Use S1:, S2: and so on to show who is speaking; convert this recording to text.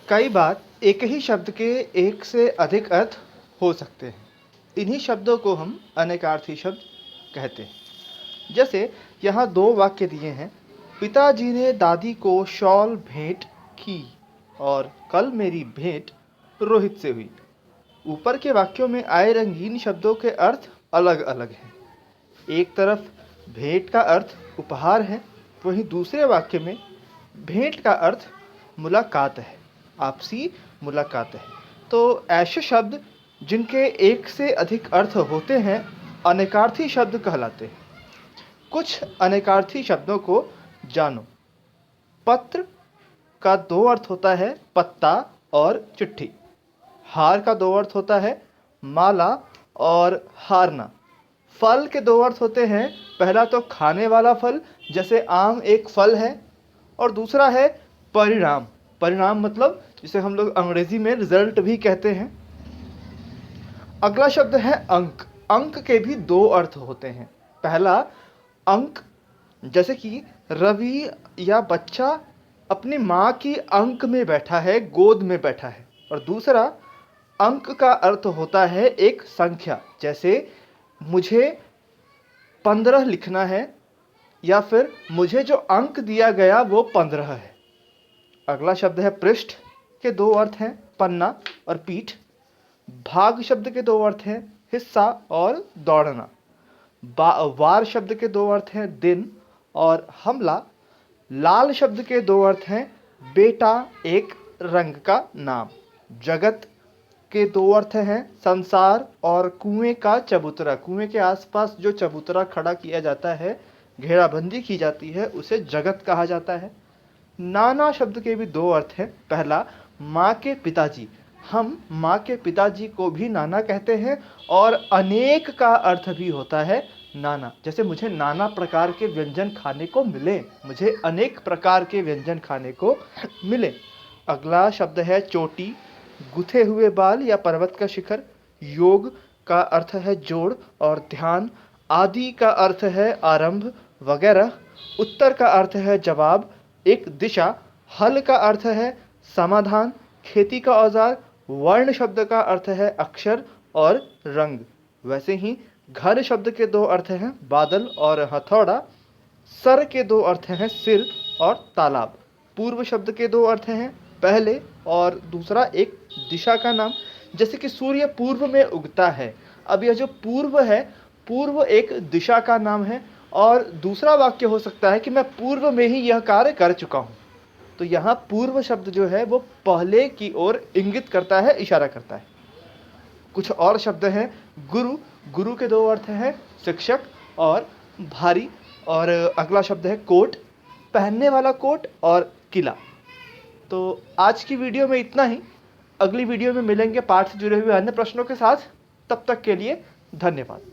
S1: कई बार एक ही शब्द के एक से अधिक अर्थ हो सकते हैं। इन्हीं शब्दों को हम अनेकार्थी शब्द कहते हैं। जैसे यहाँ दो वाक्य दिए हैं। पिताजी ने दादी को शॉल भेंट की और कल मेरी भेंट रोहित से हुई। ऊपर के वाक्यों में आए रंगीन शब्दों के अर्थ अलग अलग हैं। एक तरफ भेंट का अर्थ उपहार है, वहीं दूसरे वाक्य में भेंट का अर्थ मुलाकात है, आपसी मुलाकात है। तो ऐसे शब्द जिनके एक से अधिक अर्थ होते हैं अनेकार्थी शब्द कहलाते हैं। कुछ अनेकार्थी शब्दों को जानो। पत्र का दो अर्थ होता है, पत्ता और चिट्ठी। हार का दो अर्थ होता है, माला और हारना। फल के दो अर्थ होते हैं। पहला तो खाने वाला फल, जैसे आम एक फल है, और दूसरा है परिणाम। परिणाम मतलब जिसे हम लोग अंग्रेजी में रिजल्ट भी कहते हैं। अगला शब्द है अंक। अंक के भी दो अर्थ होते हैं। पहला अंक, जैसे कि रवि या बच्चा अपनी माँ की अंक में बैठा है, गोद में बैठा है। और दूसरा अंक का अर्थ होता है एक संख्या, जैसे मुझे 15 लिखना है, या फिर मुझे जो अंक दिया गया वो 15 है। अगला शब्द है पृष्ठ। के दो अर्थ हैं, पन्ना और पीठ। भाग शब्द के दो अर्थ हैं, हिस्सा और दौड़ना। वार शब्द के दो अर्थ हैं, दिन और हमला। लाल शब्द के दो अर्थ हैं, बेटा एक रंग का नाम। जगत के दो अर्थ हैं, संसार और कुएं का चबूतरा। कुएं के आसपास जो चबूतरा खड़ा किया जाता है, घेराबंदी की जाती है, उसे जगत कहा जाता है। नाना शब्द के भी दो अर्थ हैं। पहला माँ के पिताजी। हम माँ के पिताजी को भी नाना कहते हैं, और अनेक का अर्थ भी होता है नाना। जैसे मुझे नाना प्रकार के व्यंजन खाने को मिले, मुझे अनेक प्रकार के व्यंजन खाने को मिले। अगला शब्द है चोटी। गुथे हुए बाल या पर्वत का शिखर। योग का अर्थ है जोड़ और ध्यान। आदि का अर्थ है आरंभ वगैरह। उत्तर का अर्थ है जवाब, एक दिशा। हल का अर्थ है समाधान, खेती का औजार। वर्ण शब्द का अर्थ है अक्षर और रंग। वैसे ही घर शब्द के दो अर्थ हैं, बादल और हथौड़ा। सर के दो अर्थ हैं, सिर और तालाब। पूर्व शब्द के दो अर्थ हैं, पहले और दूसरा एक दिशा का नाम, जैसे कि सूर्य पूर्व में उगता है। अब यह जो पूर्व है, पूर्व एक दिशा का नाम है। और दूसरा वाक्य हो सकता है कि मैं पूर्व में ही यह कार्य कर चुका हूँ। तो यहाँ पूर्व शब्द जो है वो पहले की ओर इंगित करता है, इशारा करता है। कुछ और शब्द हैं। गुरु। गुरु के दो अर्थ हैं, शिक्षक और भारी। और अगला शब्द है कोट, पहनने वाला कोट और किला। तो आज की वीडियो में इतना ही। अगली वीडियो में मिलेंगे पाठ से जुड़े हुए अन्य प्रश्नों के साथ। तब तक के लिए धन्यवाद।